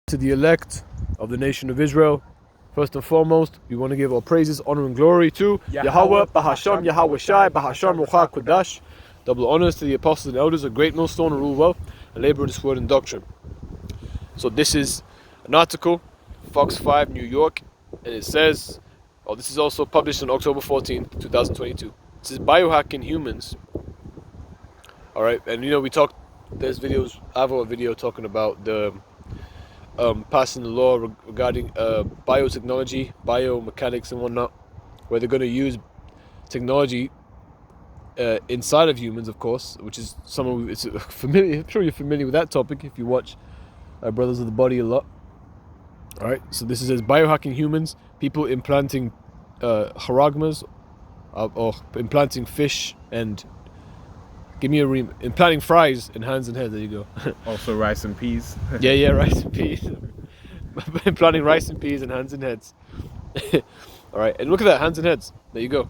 to the elect of the nation of Israel. First and foremost, we want to give all praises, honor, and glory to Yahweh, Bahasham, Yahweh Shai, Bahasham, Rucha, Kodash. Double honors to the apostles and elders of great millstone and rule well and labor in this word and doctrine. So this is an article, Fox 5, New York, and it says, this is also published on October 14th, 2022. It says biohacking humans. Alright, and we talked, there's videos, I have a video talking about the passing the law regarding biotechnology, biomechanics and whatnot, where they're going to use technology inside of humans, of course, which is it's familiar. I'm sure you're familiar with that topic if you watch Brothers of the Body a lot. Alright, so this is biohacking humans, people implanting charagmas, or implanting fish and implanting fries in hands and heads. There you go. Also rice and peas. yeah, rice and peas. Implanting rice and peas in hands and heads. Alright, and look at that, hands and heads. There you go.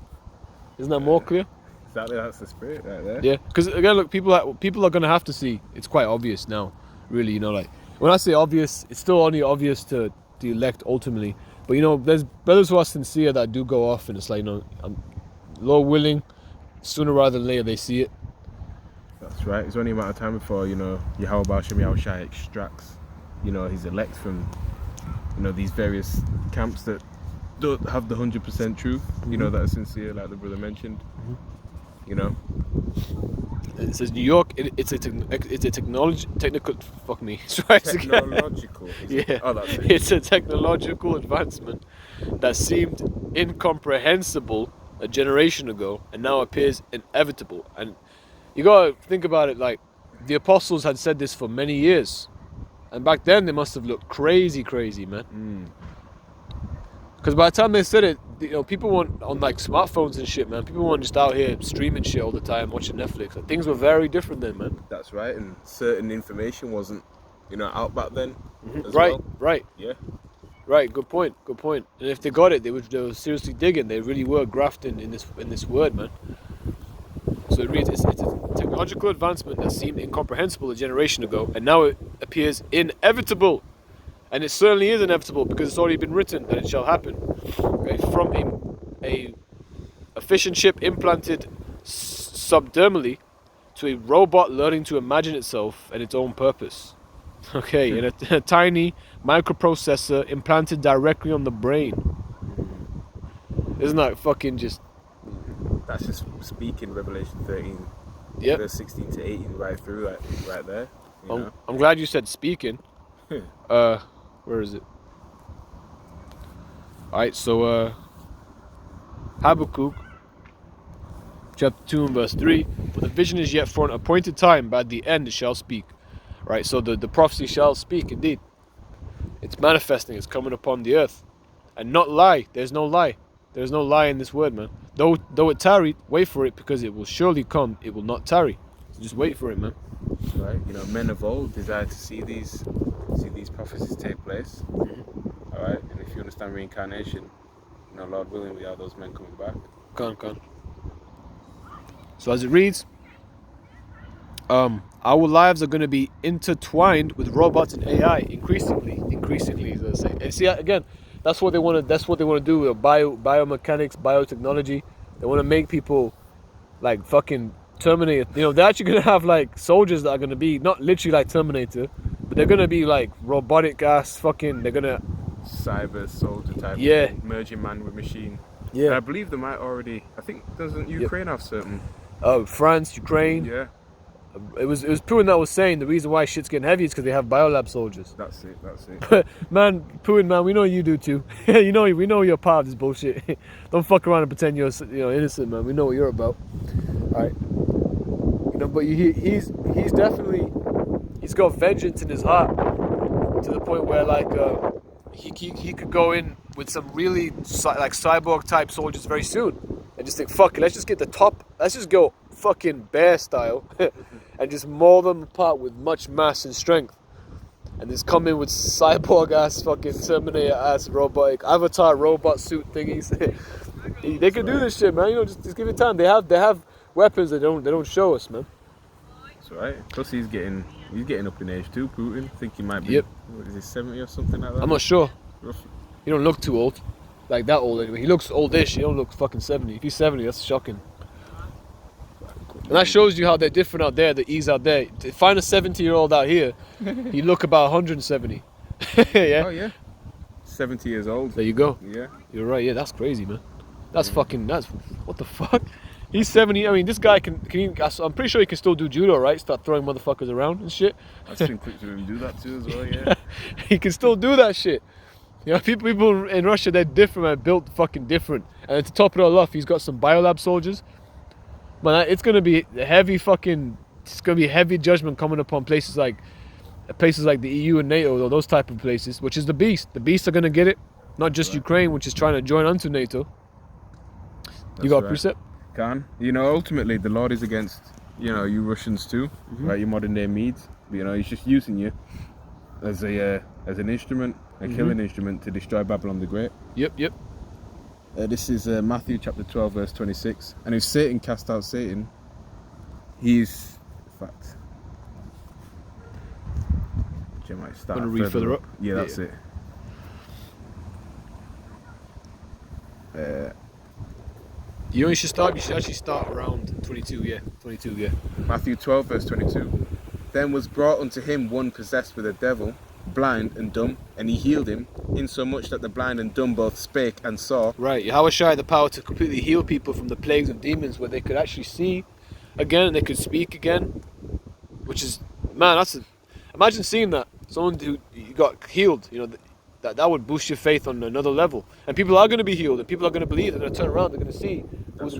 Isn't that more clear? Exactly, that's the spirit right there. Yeah, because again, look, people are going to have to see. It's quite obvious now, really, like, when I say obvious, it's still only obvious to the elect ultimately. But, there's brothers who are sincere that do go off, and it's like, I'm Lord willing, sooner rather than later they see it. That's right. It's only a matter of time before, Yahweh Bahasham, Yahweh Shai extracts, his elect from, these various camps that don't have the 100% truth, that are sincere, like the brother mentioned. It says New York. It's a technical. Fuck me. Technological. Yeah. Oh, that's it. It's a technological advancement that seemed incomprehensible a generation ago, and now appears inevitable. And you gotta think about it. Like, the apostles had said this for many years, and back then they must have looked crazy, man. Because by the time they said it, people weren't on like smartphones and shit, man. People weren't just out here streaming shit all the time, watching Netflix. Like, things were very different then, man. That's right, and certain information wasn't, out back then. As Right, well. right. Yeah. Right, good point. And if they got it, they were seriously digging. They really were grafting in this word, man. So it reads, it's a technological advancement that seemed incomprehensible a generation ago, and now it appears inevitable. And it certainly is inevitable, because it's already been written that it shall happen. Okay? From a efficient chip implanted subdermally to a robot learning to imagine itself and its own purpose. Okay, and a tiny microprocessor implanted directly on the brain. Isn't that fucking just... That's just speaking Revelation 13, verse 16 to 18, right through, right there. I'm glad you said speaking. Where is it? Alright, so Habakkuk chapter 2 and verse 3, for the vision is yet for an appointed time, but at the end it shall speak. Right, so the prophecy shall speak indeed. It's manifesting, it's coming upon the earth. And not lie. There's no lie. There's no lie in this word, man. Though it tarry, wait for it, because it will surely come, it will not tarry. So just wait for it, man. Right, men of old desire to see these prophecies take place. Alright, and if you understand reincarnation, Lord willing, we are those men coming back. Come. So as it reads, our lives are going to be intertwined with robots and AI increasingly, as I say. And see, again, that's what they want to do with biomechanics, biotechnology. They want to make people like fucking Terminator. They're actually going to have like soldiers that are going to be not literally like Terminator, but they're going to be like robotic ass fucking. They're going to cyber soldier type. Yeah. Merging man with machine. Yeah. And I believe they might already. I think doesn't Ukraine have certain? France, Ukraine. Yeah. It was Putin that was saying the reason why shit's getting heavy is because they have biolab soldiers. That's it. But man, Putin, man, we know you do too. We know you're part of this bullshit. Don't fuck around and pretend you're innocent, man. We know what you're about. All right. But he's definitely, he's got vengeance in his heart to the point where like he could go in with some really like cyborg type soldiers very soon and just think, fuck it, let's just go fucking bear style and just maul them apart with much mass and strength, and just come in with cyborg ass fucking Terminator ass robotic avatar robot suit thingies. They can do this shit, man. Just give it time. They have weapons they don't show us, man. That's right. Plus he's getting He's getting up in age too, Putin. I think he might be, Yep. what is he, 70 or something like that? I'm not sure. Roughly. He don't look too old. Like that old anyway. He looks oldish. He don't look fucking 70. If he's 70, that's shocking. And that shows you how they're different out there, the ease out there. To find a 70-year-old out here, you look about 170. Yeah? Oh, yeah. 70 years old. There you go. Yeah. You're right. Yeah, that's crazy, man. That's what the fuck? He's 70. I mean, this guy can I'm pretty sure he can still do judo, right? Start throwing motherfuckers around and shit. I've seen clips of him do that too as well, yeah. He can still do that shit. You know, people in Russia, they're different, man. Built fucking different. And to top it all off, he's got some biolab soldiers. Man, it's gonna be heavy judgment coming upon places like the EU and NATO, or those type of places, which is the beast. The beasts are gonna get it. Not just Ukraine, which is trying to join onto NATO. You got a precept? Khan, you know, ultimately the Lord is against, you know, you Russians too, right? You modern day Medes. You know, he's just using you as an instrument, a killing instrument to destroy Babylon the Great. Yep. This is Matthew chapter 12 verse 26. And if Satan cast out Satan, he's, in fact, I might start. Gonna read further up. Yeah, that's it. You should actually start around 22, yeah. 22, yeah. Matthew 12 verse 22. Then was brought unto him one possessed with a devil, blind and dumb, and he healed him, insomuch that the blind and dumb both spake and saw. Right, Yahweh Shai had the power to completely heal people from the plagues of demons, where they could actually see again and they could speak again. Which is, man, imagine seeing that. Someone who got healed, you know, that would boost your faith on another level. And people are going to be healed, and people are going to believe. They're going to turn around. They're going to see who the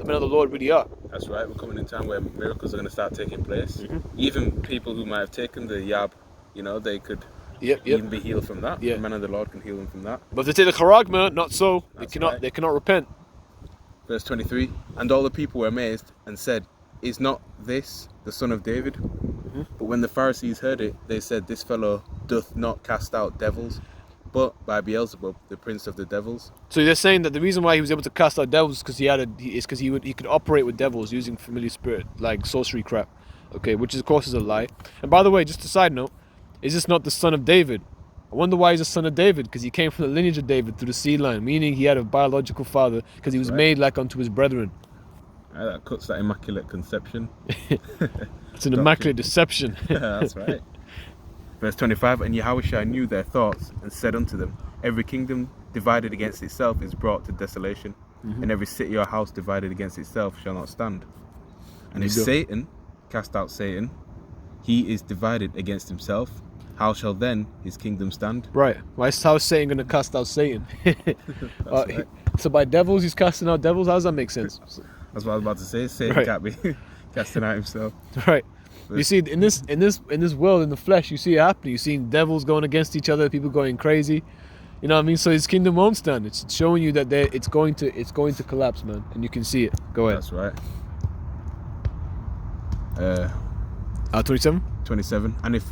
men of the Lord really are. That's right. We're coming in a time where miracles are going to start taking place. Even people who might have taken the yab, you know, they could even be healed from that. The men of the Lord can heal them from that. But if they take the charagma, not so. They cannot repent. Verse 23. And all the people were amazed and said, is not this the son of David? But when the Pharisees heard it, they said, this fellow doth not cast out devils, but by Beelzebub, the prince of the devils. So they're saying that the reason why he was able to cast out devils is because he could operate with devils using familiar spirit, like sorcery crap. Okay, which of course is a lie. And by the way, just a side note, is this not the son of David? I wonder why he's the son of David, because he came from the lineage of David through the seed line, meaning he had a biological father, because he was made like unto his brethren. That cuts that immaculate conception. It's an immaculate deception. That's right. Verse 25, and Yahushua knew their thoughts and said unto them, every kingdom divided against itself is brought to desolation, and every city or house divided against itself shall not stand. And if Satan cast out Satan, he is divided against himself. How shall then his kingdom stand? Right. Why is Satan going to cast out Satan? Right. So by devils he's casting out devils? How does that make sense? That's what I was about to say. Satan can't be casting out himself. Right. You see, in this world, in the flesh, you see it happening. You see devils going against each other, people going crazy. You know what I mean? So his kingdom won't stand. It's showing you that it's going to collapse, man. And you can see it. Go ahead. That's right. 27? 27. And if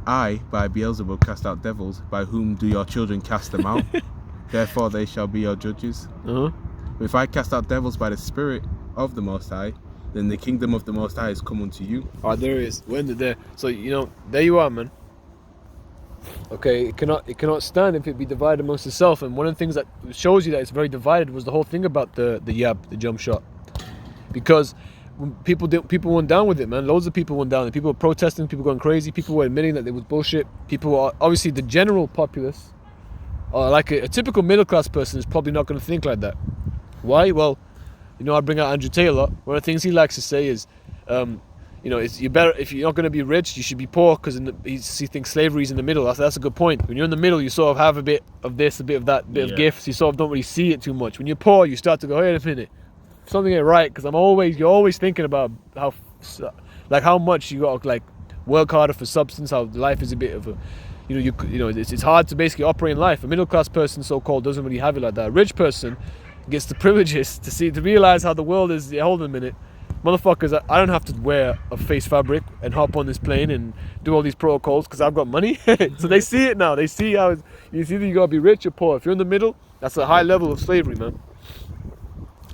I, by Beelzebub, cast out devils, by whom do your children cast them out? Therefore they shall be your judges. If I cast out devils by the Spirit of the Most High, then the kingdom of the Most High is come unto you. Oh, there it is. When did there? So, you know, there you are, man. Okay, it cannot stand if it be divided amongst itself. And one of the things that shows you that it's very divided was the whole thing about the jump shot. Because when people went down with it, man. Loads of people went down. And people were protesting, people going crazy, people were admitting that it was bullshit. People were, obviously the general populace, like a typical middle class person is probably not going to think like that. Why? Well, you know, I bring out Andrew Taylor. One of the things he likes to say is, you know, you better, if you're not going to be rich, you should be poor, because he thinks slavery is in the middle. That's a good point. When you're in the middle, you sort of have a bit of this, a bit of that, bit of gifts. You sort of don't really see it too much. When you're poor, you start to go, wait a minute, something ain't right, because you're always thinking about how much you got to like work harder for substance. How life is a bit of a, you know, it's hard to basically operate in life. A middle class person, so called, doesn't really have it like that. A rich person gets the privileges to realize how the world is. Hold on a minute, motherfuckers, I don't have to wear a face fabric and hop on this plane and do all these protocols because I've got money. So they see it now. They see how you see that you gotta be rich or poor. If you're in the middle, that's a high level of slavery, man.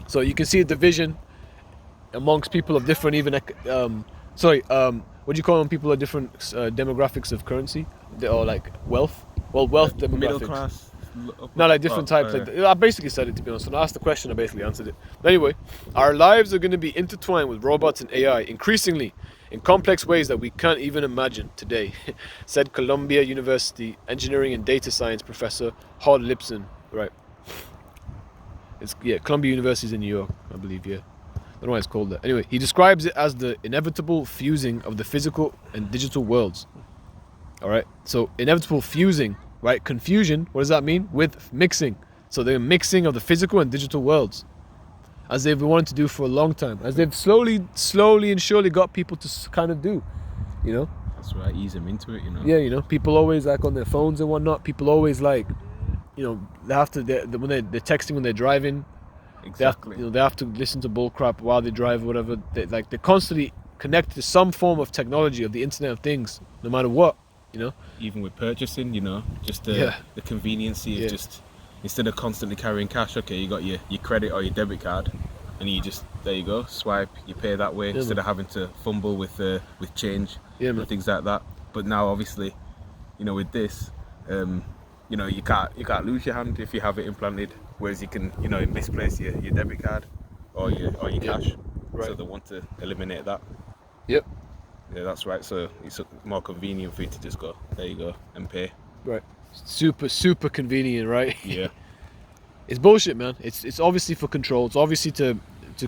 So you can see a division amongst people of different, even what do you call when people are different demographics of currency? Or like wealth? Well, wealth demographics. Middle class. No, like different types. Like I basically said it, to be honest. When I asked the question, I basically answered it. But anyway, our lives are going to be intertwined with robots and AI increasingly in complex ways that we can't even imagine today, said Columbia University engineering and data science professor Hod Lipson. Right. It's Columbia University is in New York, I believe. Yeah. I don't know why it's called that. Anyway, he describes it as the inevitable fusing of the physical and digital worlds. All right. So inevitable fusing. Right, confusion, what does that mean? With mixing. So the mixing of the physical and digital worlds, as they've wanted to do for a long time, as they've slowly and surely got people to kind of do, you know? That's right, ease them into it, you know? Yeah, you know, people always like on their phones and whatnot, people always like, you know, they have to, when they're texting when they're driving, Exactly. they have to listen to bullcrap while they drive or whatever. They're constantly connected to some form of technology, of the Internet of Things, no matter what. You know, even with purchasing, you know, just the conveniency of just, instead of constantly carrying cash, okay, you got your credit or your debit card, and you just, there you go, swipe, you pay that way, instead of having to fumble with change and things like that. But now obviously, you know, with this, you know, you can't lose your hand if you have it implanted, whereas you can, you know, misplace your debit card or your cash. Right. So they want to eliminate that. Yep. Yeah, that's right. So it's more convenient for you to just go, there you go, and pay. Right. Super convenient, right? Yeah. It's bullshit, man. It's obviously for control. It's obviously to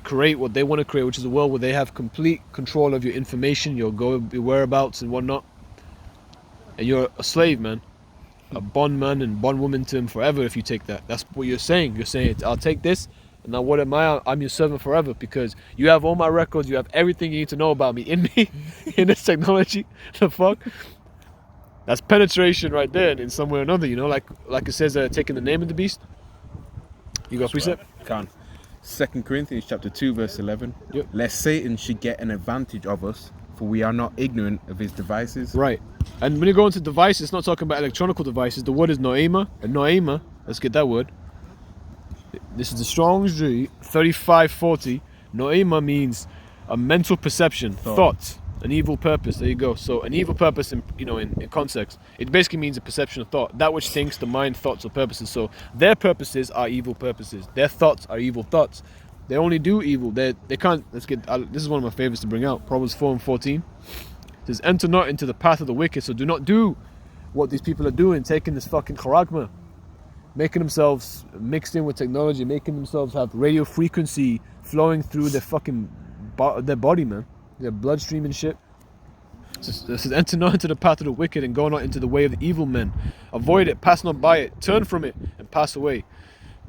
create what they want to create, which is a world where they have complete control of your information, your whereabouts and whatnot. And you're a slave, man. A bondman and bondwoman to him forever if you take that. That's what you're saying. You're saying, I'll take this. And now what am I? I'm your servant forever because you have all my records. You have everything you need to know about me in me, in this technology. The fuck? That's penetration right there in some way or another, you know? Like it says, taking the name of the beast. You got a precept? Right. Can. 2 Corinthians chapter 2 verse 11. Yep. Lest Satan should get an advantage of us, for we are not ignorant of his devices. Right. And when you go into devices, it's not talking about electronical devices. The word is noema. And noema, let's get that word. This is the Strong's G 3540. Noema means a mental perception, thought, an evil purpose. There you go. So an evil purpose, in context, it basically means a perception of thought. That which thinks, the mind, thoughts, or purposes. So their purposes are evil purposes. Their thoughts are evil thoughts. They only do evil. They can't. Let's get. This is one of my favorites to bring out. Proverbs 4:14. It says, "Enter not into the path of the wicked." So do not do what these people are doing, taking this fucking charagma, making themselves mixed in with technology, making themselves have radio frequency flowing through their fucking their body, man, their bloodstream and shit. So it says, "Enter not into the path of the wicked, and go not into the way of the evil men. Avoid it, pass not by it, turn from it, and pass away.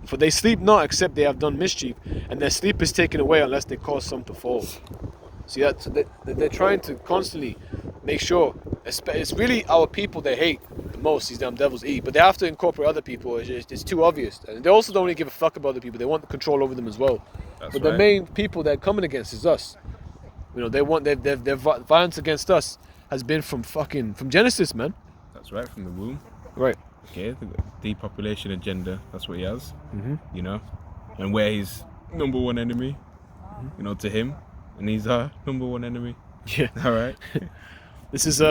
For they sleep not except they have done mischief, and their sleep is taken away unless they cause some to fall." See that? So they're trying to constantly make sure. It's really our people they hate the most. These damn devils eat, but they have to incorporate other people. It's too obvious, and they also don't really give a fuck about the people. They want control over them as well. But the main people they're coming against is us. You know, they want their violence against us has been from Genesis, man. That's right, from the womb. Right. Okay, the depopulation agenda. That's what he has. Mm-hmm. You know, and we're his number one enemy. You know, to him, and he's our number one enemy. Yeah. All right. This is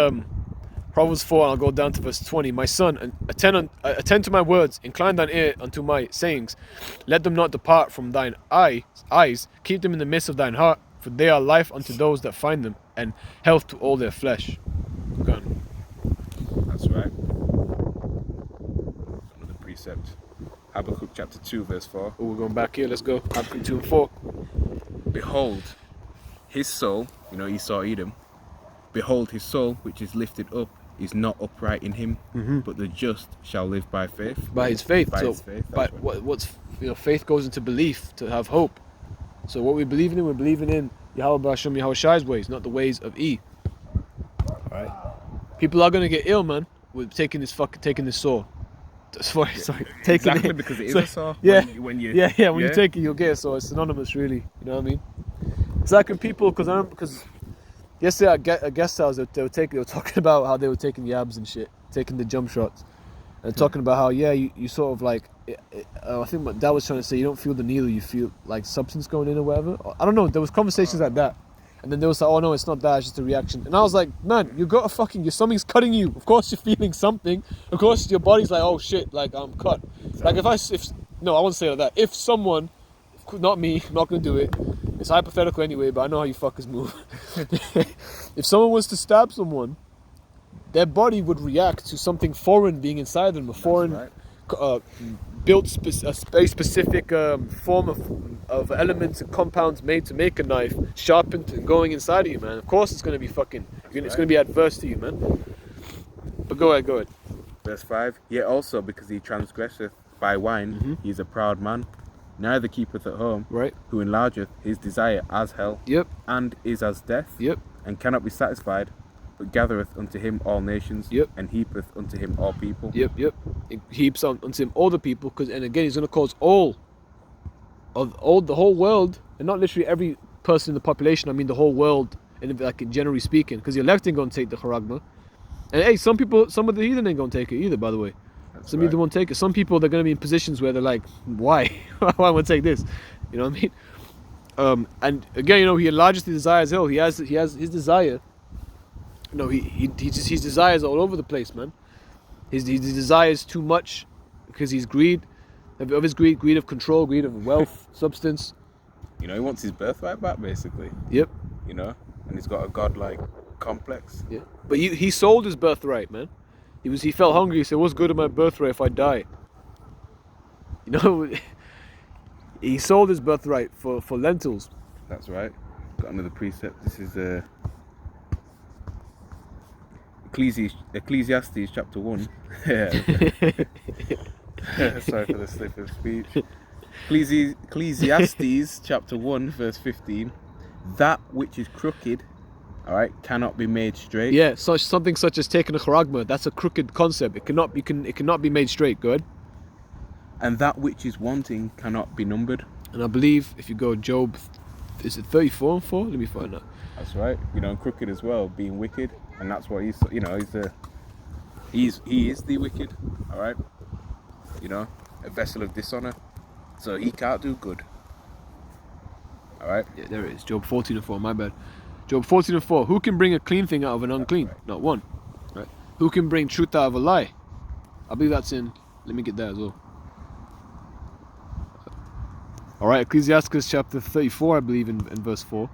Proverbs 4, and I'll go down to verse 20. "My son, attend to my words, incline thine ear unto my sayings. Let them not depart from thine eyes. Keep them in the midst of thine heart, for they are life unto those that find them, and health to all their flesh." Okay. That's right. Another precept. Habakkuk chapter 2 verse 4. Oh, we're going back here. Let's go. Habakkuk 2 and 4. "Behold, his soul," you know, Esau Edom, "behold, his soul, which is lifted up, is not upright in him, but the just shall live by faith." By his faith. By so, his faith. But what's faith goes into belief to have hope. So what we're believing in, we're believing in Yahweh B'Hashem Yahweh Shai's ways, not the ways of E. All right. People are gonna get ill, man, with taking this saw. Sorry, taking exactly, it because it is a saw. Yeah. When you take it, you'll get it. So it's synonymous, really. You know what I mean? It's like when people, because yesterday at a guest house, they were talking about how they were taking yabs and shit, taking the jump shots, and talking about how you sort of like, I think what Dad was trying to say, you don't feel the needle, you feel like substance going in or whatever. I don't know. There was conversations like that, And then they was like, oh no, it's not that, it's just a reaction. And I was like, man, you got a fucking, your stomach's cutting you. Of course you're feeling something. Of course your body's like, oh shit, like I'm cut. Like no, I won't say that. If someone, not me, I'm not gonna do it. It's hypothetical anyway, but I know how you fuckers move. If someone was to stab someone, their body would react to something foreign being inside them, a foreign, built a very specific form of elements and compounds made to make a knife, sharpened and going inside of you, man. Of course it's going to be it's going to be adverse to you, man. But go ahead. Verse 5. Yet also because he transgresseth by wine, he is a proud man, neither keepeth at home, right? Who enlargeth his desire as hell, Yep. And is as death, yep. And cannot be satisfied, but gathereth unto him all nations, yep. And heapeth unto him all people. Yep. It heaps unto him all the people, and again he's going to cause all the whole world, and not literally every person in the population. I mean the whole world, like generally speaking, because the elect ain't going to take the charagma. And hey, some of the heathen ain't going to take it either, by the way. Some people won't take it. Some people, they're going to be in positions where they're like, why? Why would I take this? You know what I mean? And again, you know, he enlarges the desire as hell. He has his desire. No, his desires all over the place, man. He desires too much because he's greed of control, greed of wealth, substance. You know, he wants his birthright back, basically. Yep. You know, and he's got a godlike complex. Yeah. But he sold his birthright, man. He felt hungry. He said, "What's good of my birthright if I die?" You know, he sold his birthright for lentils. That's right. Got another precept. This is Ecclesiastes chapter 1. Sorry for the slip of speech. Ecclesiastes chapter 1 verse 15. That which is crooked, all right, cannot be made straight. Yeah, something such as taking a charagma, that's a crooked concept. It cannot be made straight. Go ahead. And that which is wanting cannot be numbered. And I believe if you go Job, is it 34:4? Let me find that. That's right. You know, and crooked as well, being wicked, and that's what he's. You know, he is the wicked. All right. You know, a vessel of dishonor, so he can't do good. All right. Yeah, there it is. Job 14:4. My bad. Job 14:4. Who can bring a clean thing out of an unclean? Right. Not one. Right. Who can bring truth out of a lie? I believe that's in. Let me get that as well. All right, Ecclesiastes chapter 34, I believe, in verse 4.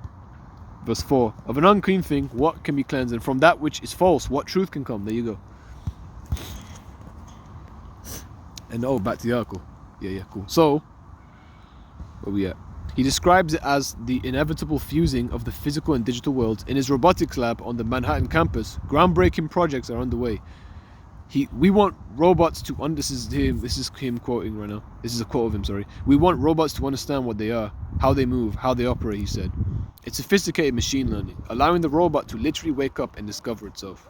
Verse 4. Of an unclean thing, what can be cleansed? And from that which is false, what truth can come? There you go. And back to the article. Yeah, cool. So, where we at? He describes it as the inevitable fusing of the physical and digital worlds. In his robotics lab on the Manhattan campus, groundbreaking projects are underway. We want robots to this is him quoting right now. This is a quote of him, sorry. We want robots to understand what they are, how they move, how they operate, he said. It's sophisticated machine learning, allowing the robot to literally wake up and discover itself.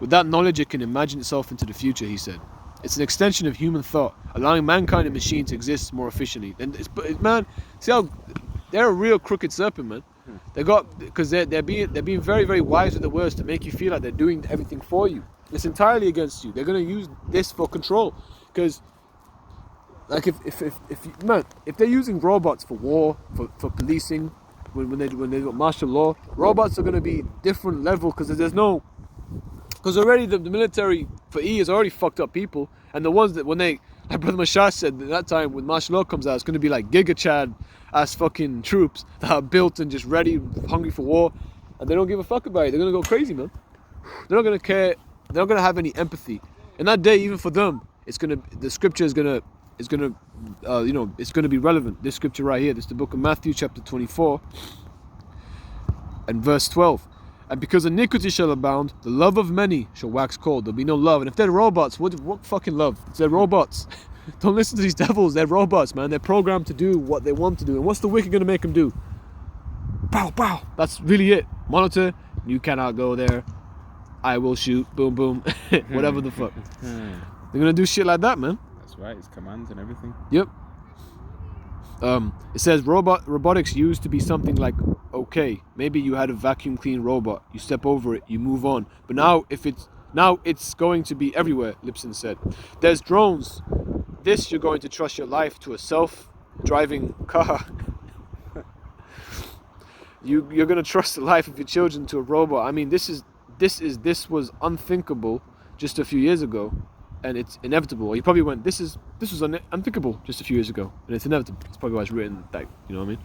With that knowledge, it can imagine itself into the future, he said. It's an extension of human thought, allowing mankind and machine to exist more efficiently. And man, see how they're a real crooked serpent, man. Because they're being very, very wise with the words to make you feel like they're doing everything for you. It's entirely against you. They're going to use this for control. Because, like, if they're using robots for war, for policing, when they got martial law, robots are going to be different level because because already the military for E is already fucked up people, and the ones that like Brother Mashash said at that time when martial law comes out, it's going to be like Giga Chad ass fucking troops that are built and just ready, hungry for war, and they don't give a fuck about it. They're going to go crazy, man. They're not going to care. They're not going to have any empathy. And that day, even for them, the scripture is going to be relevant. This scripture right here, this is the book of Matthew chapter 24 and verse 12. And because iniquity shall abound, the love of many shall wax cold. There'll be no love. And if they're robots, what fucking love? They're robots. Don't listen to these devils. They're robots, man. They're programmed to do what they want to do. And what's the wicked going to make them do? Pow, pow. That's really it. Monitor, you cannot go there. I will shoot. Boom, boom. Whatever the fuck. They're going to do shit like that, man. That's right. It's commands and everything. Yep. It says robotics used to be something like, okay, maybe you had a vacuum clean robot, you step over it, you move on. But now it's going to be everywhere, Lipson said. There's drones. This, you're going to trust your life to a self-driving car. You're gonna trust the life of your children to a robot. I mean, this was unthinkable just a few years ago, and it's inevitable. Or you probably went, this was unthinkable just a few years ago, and it's inevitable. It's probably why it's written like, you know what I mean?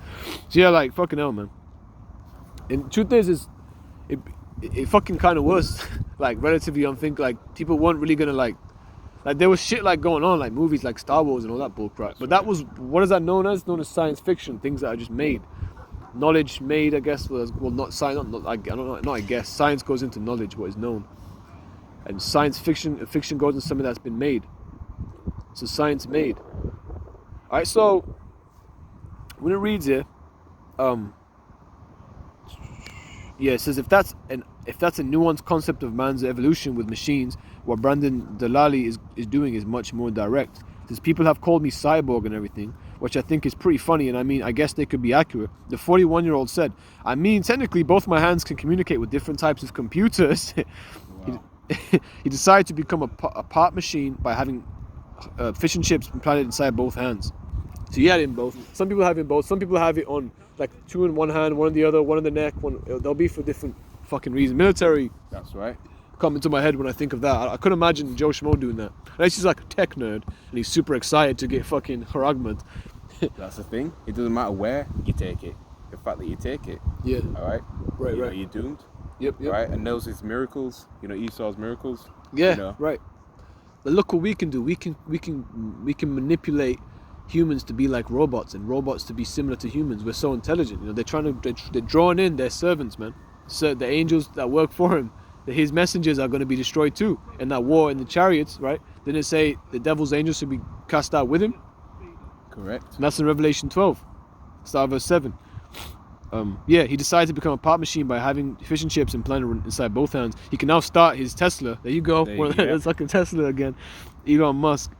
So yeah, like fucking hell, man. And truth is it fucking kind of was like relatively unthinkable. Like people weren't really gonna like there was shit like going on, like movies like Star Wars and all that bullcrap. But that was, what is that known as? Known as science fiction. Things that are just made. Knowledge made, I guess. Well, not science. Not I don't know. Not I guess. Science goes into knowledge, what is known, and science fiction goes into something that's been made. So science made. All right. So when it reads here, yeah, it says if that's a nuanced concept of man's evolution with machines, what Brandon Dalali is doing is much more direct. It says people have called me cyborg and everything, which I think is pretty funny, and I mean, I guess they could be accurate. The 41-year-old said, I mean, technically both my hands can communicate with different types of computers. Wow. He decided to become a part machine by having fish and chips implanted inside both hands. So he had it in both. Some people have it in both. Some people have it on like two in one hand, one in the other, one in the neck. They'll be for different fucking reasons. Military. That's right. Come into my head when I think of that. I couldn't imagine Joe Schmo doing that. Unless he's like a tech nerd and he's super excited to get fucking Haragment. That's the thing. It doesn't matter where you take it. The fact that you take it. Yeah. All right. Right. Know, you're doomed. Yep. Right. And those is miracles. You know, Esau's miracles. Yeah. You know. Right. But look what we can do. We can manipulate humans to be like robots and robots to be similar to humans. We're so intelligent. You know, they're drawing in their servants, man. So the angels that work for him, his messengers are going to be destroyed too. In that war in the chariots, right? Didn't it say the devil's angels should be cast out with him? Correct. And that's in Revelation 12, start of verse 7. Yeah, he decided to become a part machine by having fish and chips implanted inside both hands. He can now start his Tesla. There you go. It's like a Tesla again. Elon Musk.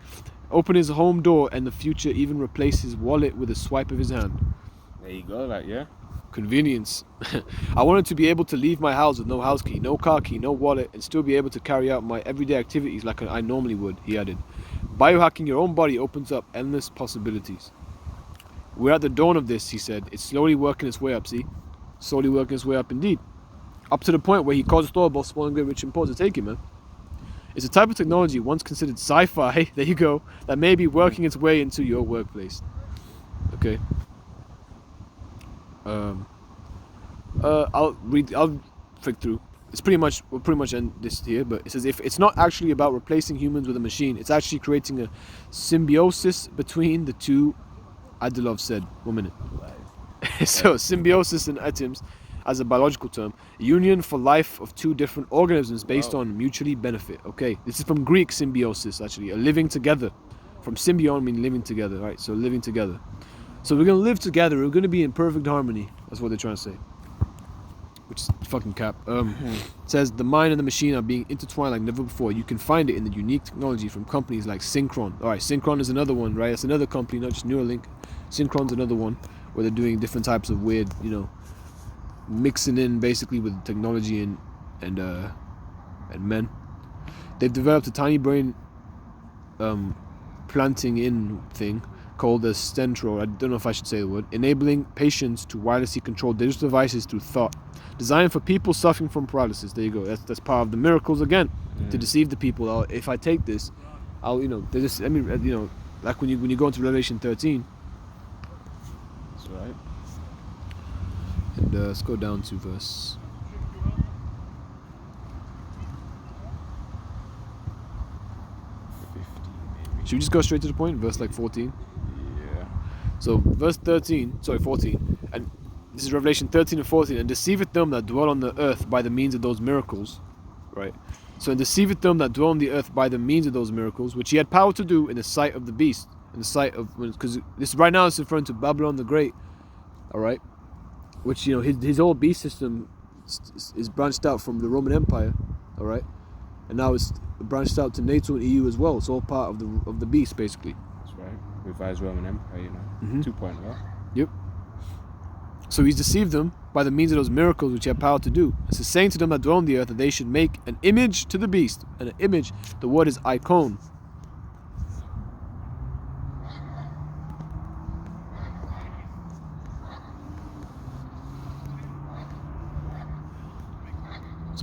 Open his home door and the future even replace his wallet with a swipe of his hand. There you go, like, yeah. Convenience. I wanted to be able to leave my house with no house key, no car key, no wallet, and still be able to carry out my everyday activities like I normally would, he added. Biohacking your own body opens up endless possibilities. We're at the dawn of this, he said. It's slowly working its way up, see? Slowly working its way up indeed. Up to the point where he caused Thorvald, small and great, rich and poor to take him, man. It's a type of technology once considered sci-fi, there you go, that may be working its way into your workplace. Okay. I'll flick through. We'll pretty much end this here, but it says if it's not actually about replacing humans with a machine, it's actually creating a symbiosis between the two, Adilov said. 1 minute. So symbiosis in atoms as a biological term, a union for life of two different organisms based on mutually benefit. Okay, this is from Greek symbiosis, actually, a living together. From symbion mean living together, right? So living together. So we're gonna live together. We're gonna be in perfect harmony. That's what they're trying to say. Which is fucking cap. It says the mind and the machine are being intertwined like never before. You can find it in the unique technology from companies like Synchron. All right, Synchron is another one, right? It's another company, not just Neuralink. Synchron's another one where they're doing different types of weird, you know, mixing in basically with technology and men. They've developed a tiny brain planting in thing called a Stentro. I don't know if I should say the word. Enabling patients to wirelessly control digital devices through thought. Designed for people suffering from paralysis. There you go. That's part of the miracles again. To deceive the people. If I take this, I'll, you know, they just, I mean, you know, like when you go into Revelation 13. That's right. And let's go down to verse. Should we just go straight to the point? Verse like 14. Yeah. So verse 14, and this is Revelation 13 and 14, and deceiveth them that dwell on the earth by the means of those miracles, right? So and deceiveth them that dwell on the earth by the means of those miracles, which he had power to do in the sight of the beast, in the sight of, because this right now is referring to Babylon the Great, all right? Which, you know, his whole beast system is branched out from the Roman Empire, all right? And now it's branched out to NATO and EU as well. It's all part of the beast, basically. That's right. Revised Roman Empire, you know. 2.0. Yep. So he's deceived them by the means of those miracles which he had power to do. It's saying to them that dwell on the earth that they should make an image to the beast. And an image, the word is icon.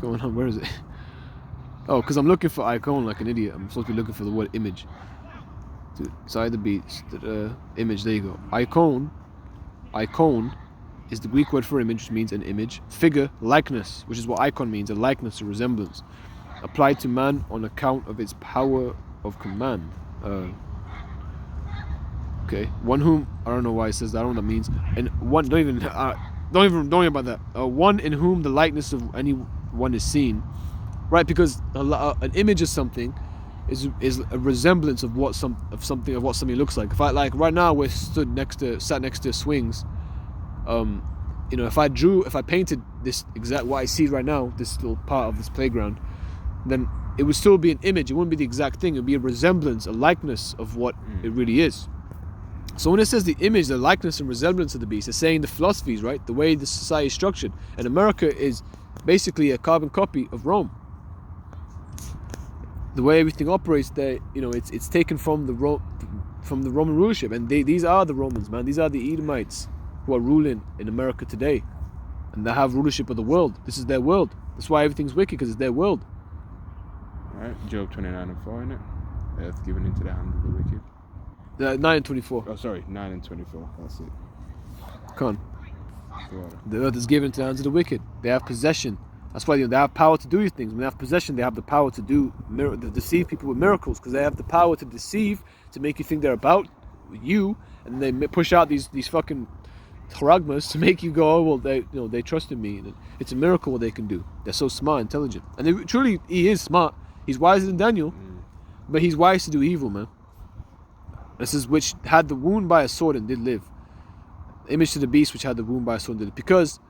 going on? Where is it? Oh, because I'm looking for icon like an idiot. I'm supposed to be looking for the word image. Inside the beast, image. There you go. Icon is the Greek word for image, which means an image. Figure, likeness, which is what icon means, a likeness, a resemblance, applied to man on account of its power of command. Okay, one whom, I don't know why it says that. I don't know what that means. And one, don't even about that. One in whom the likeness of anyone is seen, right? Because an image of something is a resemblance of what something looks like. If I like right now we're sat next to swings. If I painted this exact what I see right now, this little part of this playground, then it would still be an image. It wouldn't be the exact thing. It would be a resemblance, a likeness of what it really is. So when it says the image, the likeness and resemblance of the beast, it's saying the philosophies, right? The way the society is structured. And America is basically a carbon copy of Rome. The way everything operates there, it's taken from the Roman rulership. And these are the Romans, man. These are the Edomites who are ruling in America today. And they have rulership of the world. This is their world. That's why everything's wicked, because it's their world. Right, Job 29 and 4, innit? Earth given into the hand of the wicked. 9 and 24. Oh, sorry, 9 and 24. That's it. Come on. The earth is given to the hands of the wicked. They have possession. That's why they have power to do these things. When they have possession, they have the power to deceive people with miracles, because they have the power to deceive, to make you think they're about you, and they push out these fucking charagmas to make you go, oh well, they trust in me. And it's a miracle what they can do. They're so smart, intelligent, and he is smart. He's wiser than Daniel, but he's wise to do evil, man. This is which had the wound by a sword and did live. The image to the beast which had the wound by a sword and did live. Because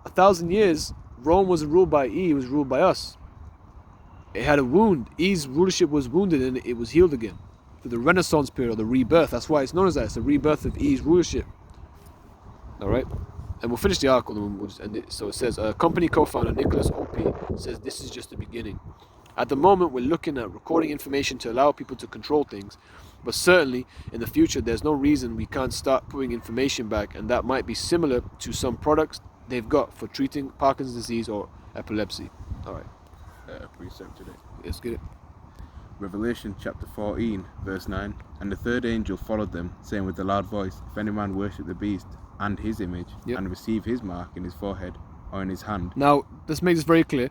1,000 years, Rome wasn't ruled by E, it was ruled by us. It had a wound. E's rulership was wounded and it was healed again. Through the Renaissance period, or the rebirth. That's why it's known as that. It's the rebirth of E's rulership. Alright? And we'll finish the article and we'll just end it. So it says, company co-founder Nicholas Opie says this is just the beginning. At the moment, we're looking at recording information to allow people to control things. But certainly, in the future, there's no reason we can't start putting information back, and that might be similar to some products they've got for treating Parkinson's disease or epilepsy. All right. Precept today. Let's get it. Revelation chapter 14, verse 9. And the third angel followed them, saying with a loud voice, if any man worship the beast and his image, and receive his mark in his forehead or in his hand. Now, let's make this very clear.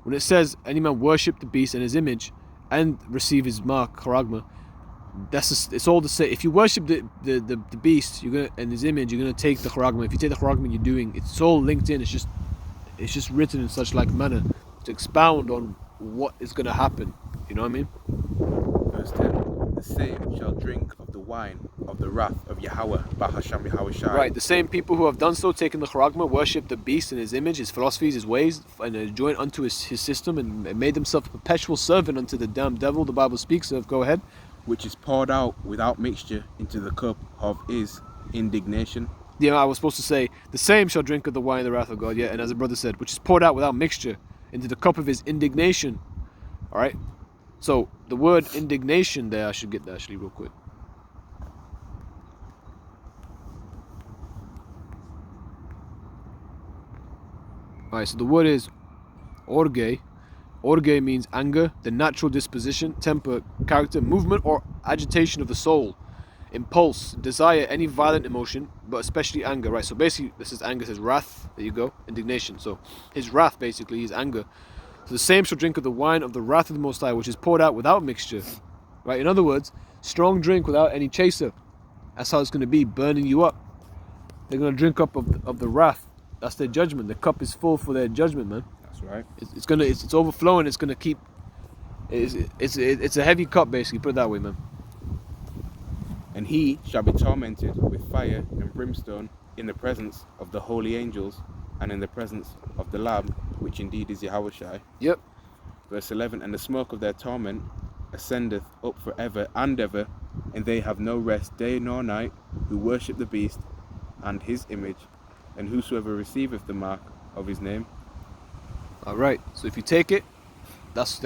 When it says any man worship the beast and his image and receive his mark, charagma, it's all the same. If you worship the beast, and his image, you're gonna take the charagma. If you take the charagma, you're doing it's all linked in. It's just written in such like manner to expound on what is gonna happen. You know what I mean? Verse 10. The same shall drink of the wine of the wrath of Yahweh, Bahasham Yahweh Shai. Right, the same people who have done so, taken the charagma, worship the beast and his image, his philosophies, his ways, and joined unto his system, and made themselves a perpetual servant unto the damned devil. The Bible speaks of. Go ahead. Which is poured out without mixture into the cup of his indignation. Yeah, I was supposed to say, the same shall drink of the wine of the wrath of God, and as a brother said, which is poured out without mixture into the cup of his indignation. Alright? So, the word indignation there, I should get that actually real quick. Alright, so the word is orge. Orge means anger, the natural disposition, temper, character, movement or agitation of the soul, impulse, desire, any violent emotion, but especially anger, right? So basically, this is anger, says wrath, there you go, indignation. So his wrath, basically, his anger. So the same shall drink of the wine of the wrath of the Most High, which is poured out without mixture, right? In other words, strong drink without any chaser. That's how it's going to be, burning you up. They're going to drink up of the wrath. That's their judgment. The cup is full for their judgment, man. That's right. It's overflowing. It's gonna keep. It's a heavy cup, basically. Put it that way, man. And he shall be tormented with fire and brimstone in the presence of the holy angels and in the presence of the Lamb, which indeed is Yahweh Shai. Yep. Verse 11. And the smoke of their torment ascendeth up forever and ever, and they have no rest day nor night, who worship the beast and his image, and whosoever receiveth the mark of his name. All right. So if you take it, that's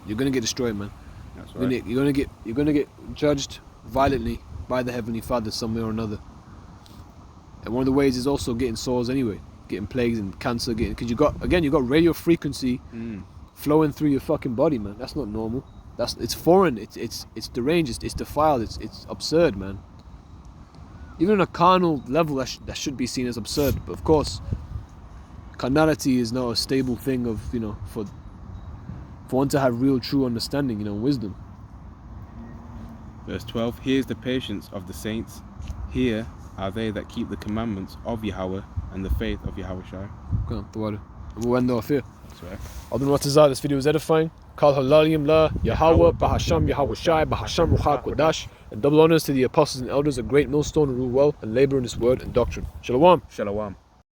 you're gonna get destroyed, man. That's right. You're gonna get judged violently by the Heavenly Father some way or another. And one of the ways is also getting souls anyway, getting plagues and cancer, because you got radio frequency flowing through your fucking body, man. That's not normal. It's foreign. It's deranged. It's defiled. It's absurd, man. Even on a carnal level, that should be seen as absurd. But of course, carnality is not a stable thing of, for one to have real, true understanding, wisdom. Verse 12, here is the patience of the saints. Here are they that keep the commandments of Yahweh and the faith of Yahweh Shai. That's right. This video was edifying. Kal halalim la Yahweh, Bahasham Yahweh Shai, Bahasham Ruach Kodash, and double honors to the apostles and elders, a great millstone, who rule well and labor in this word and doctrine. Shalom. Shalom.